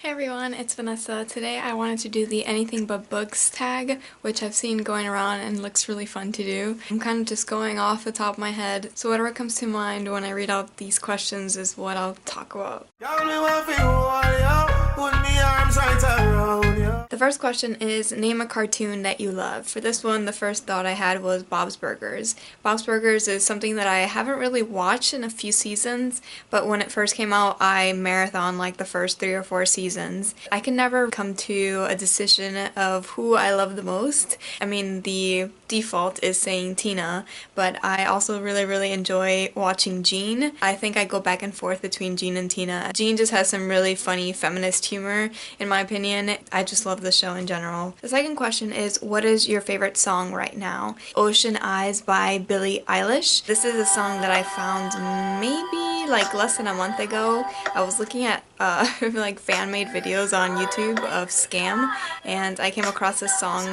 Hey everyone, it's Vanessa. Today I wanted to do the anything but books tag, which I've seen going around and looks really fun to do. I'm kind of just going off the top of my head, so whatever comes to mind when I read out these questions is what I'll talk about. The first question is, name a cartoon that you love. For this one, the first thought I had was Bob's Burgers. Bob's Burgers is something that I haven't really watched in a few seasons, but when it first came out, I marathoned like the first 3 or 4 seasons. I can never come to a decision of who I love the most. I mean, the default is saying Tina, but I also really enjoy watching Jean. I think I go back and forth between Jean and Tina. Jean just has some really funny feminist humor, in my opinion. I just love the show in general. The second question is, what is your favorite song right now? Ocean Eyes by Billie Eilish. This is a song that I found maybe like less than a month ago. I was looking at like fan-made videos on YouTube of Scam, and I came across this song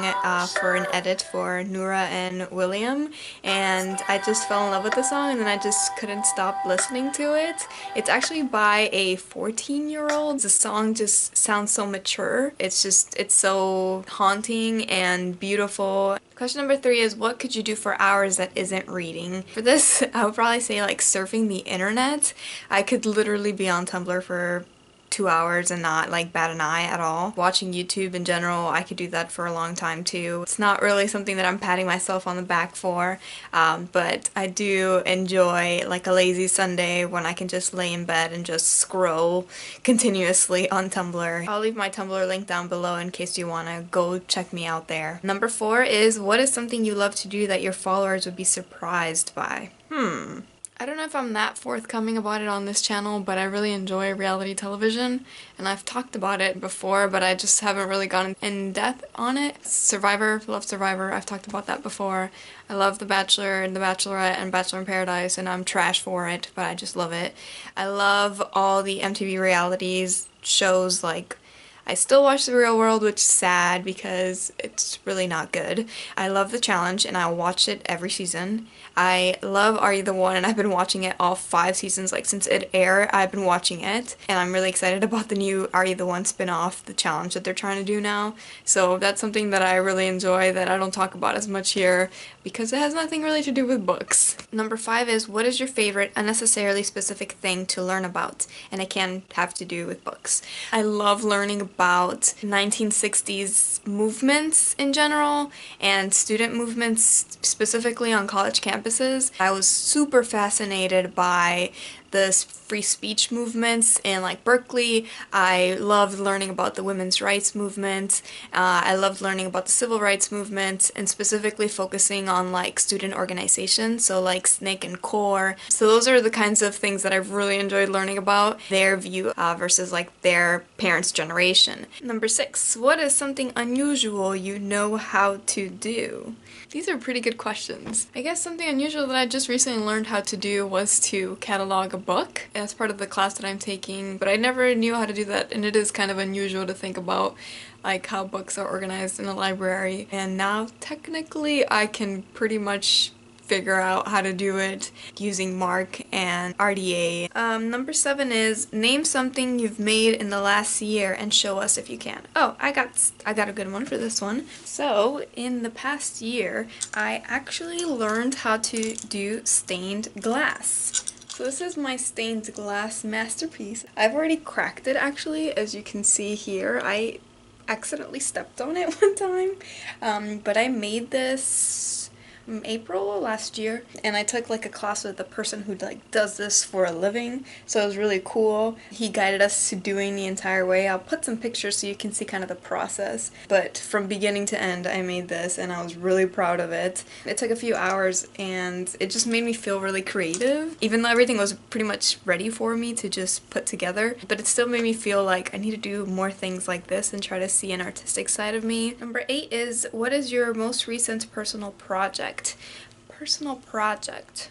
for an edit for Nura and William, and I just fell in love with the song, and then I just couldn't stop listening to it. It's actually by a 14-year-old. The song just sounds so mature. It's so haunting and beautiful. Question number 3 is, what could you do for hours that isn't reading? For this, I would probably say like surfing the internet. I could literally be on Tumblr for 2 hours and not like bat an eye at all. Watching YouTube in general, I could do that for a long time too. It's not really something that I'm patting myself on the back for, but I do enjoy like a lazy Sunday when I can just lay in bed and just scroll continuously on Tumblr. I'll leave my Tumblr link down below in case you want to go check me out there. Number 4 is, what is something you love to do that your followers would be surprised by? I don't know if I'm that forthcoming about it on this channel, but I really enjoy reality television, and I've talked about it before, but I just haven't really gone in depth on it. Survivor, love Survivor, I've talked about that before. I love The Bachelor and The Bachelorette and Bachelor in Paradise, and I'm trash for it, but I just love it. I love all the MTV realities shows. Like, I still watch The Real World, which is sad because it's really not good. I love The Challenge, and I'll watch it every season. I love Are You the One, and I've been watching it all 5 seasons, like since it aired, I've been watching it, and I'm really excited about the new Are You the One spin-off, The Challenge that they're trying to do now. So that's something that I really enjoy that I don't talk about as much here because it has nothing really to do with books. Number 5 is, what is your favorite unnecessarily specific thing to learn about? And it can have to do with books. I love learning about 1960s movements in general and student movements specifically on college campuses. I was super fascinated by the free speech movements in like Berkeley. I loved learning about the women's rights movement. I loved learning about the civil rights movement, and specifically focusing on like student organizations, so like SNCC and CORE. So those are the kinds of things that I've really enjoyed learning about, their view versus like their parents' generation. Number 6, what is something unusual you know how to do? These are pretty good questions. I guess something unusual that I just recently learned how to do was to catalog a book as part of the class that I'm taking, but I never knew how to do that, and it is kind of unusual to think about like how books are organized in a library, and now technically I can pretty much figure out how to do it using Mark and RDA. Number 7 is, name something you've made in the last year and show us if you can. Oh, I got a good one for this one. So in the past year, I actually learned how to do stained glass. So this is my stained glass masterpiece. I've already cracked it actually, as you can see here. I accidentally stepped on it one time, but I made this April last year, and I took like a class with a person who like does this for a living, so it was really cool. He guided us to doing the entire way. I'll put some pictures so you can see kind of the process, but from beginning to end I made this, and I was really proud of it. It took a few hours, and it just made me feel really creative, even though everything was pretty much ready for me to just put together, but it still made me feel like I need to do more things like this and try to see an artistic side of me. Number 8 is, what is your most recent personal project? Personal project.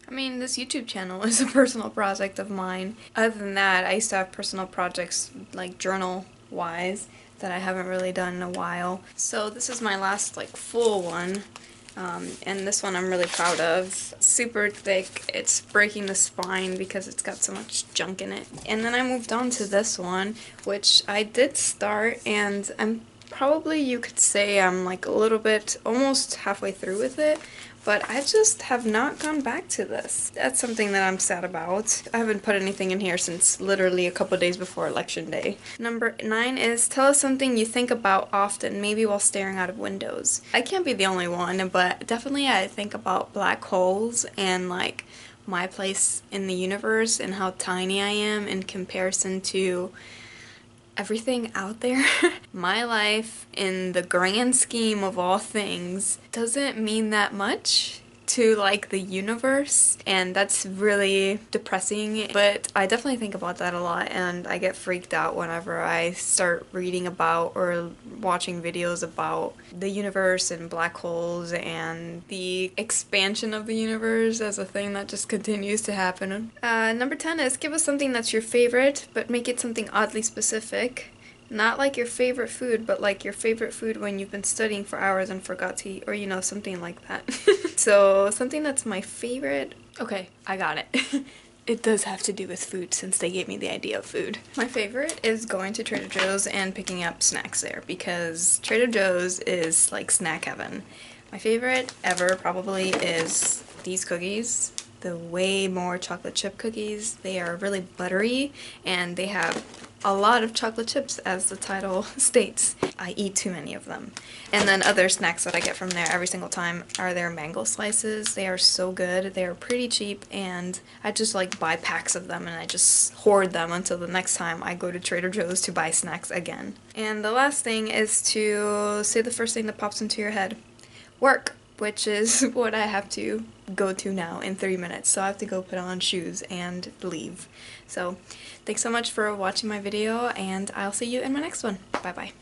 I mean, this YouTube channel is a personal project of mine. Other than that, I used to have personal projects like journal-wise that I haven't really done in a while. So this is my last like full one. And this one I'm really proud of. Super thick. It's breaking the spine because it's got so much junk in it. And then I moved on to this one, which I did start, and I'm probably, you could say I'm like a little bit, almost halfway through with it, but I just have not gone back to this. That's something that I'm sad about. I haven't put anything in here since literally a couple days before election day. Number 9 is tell us something you think about often, maybe while staring out of windows. I can't be the only one, but definitely I think about black holes and like my place in the universe and how tiny I am in comparison to everything out there. My life, in the grand scheme of all things, doesn't mean that much to like the universe, and that's really depressing, but I definitely think about that a lot, and I get freaked out whenever I start reading about or watching videos about the universe and black holes and the expansion of the universe as a thing that just continues to happen. Number 10 is give us something that's your favorite, but make it something oddly specific. Not like your favorite food, but like your favorite food when you've been studying for hours and forgot to eat, or you know, something like that. So, something that's my favorite. Okay, I got it. It does have to do with food since they gave me the idea of food. My favorite is going to Trader Joe's and picking up snacks there because Trader Joe's is like snack heaven. My favorite ever probably is these cookies. The way more chocolate chip cookies. They are really buttery and they have a lot of chocolate chips, as the title states. I eat too many of them. And then other snacks that I get from there every single time are their mango slices. They are so good. They are pretty cheap, and I just like buy packs of them and I just hoard them until the next time I go to Trader Joe's to buy snacks again. And the last thing is to say the first thing that pops into your head. Work, which is what I have to go to now in 3 minutes. So I have to go put on shoes and leave. So thanks so much for watching my video, and I'll see you in my next one. Bye bye.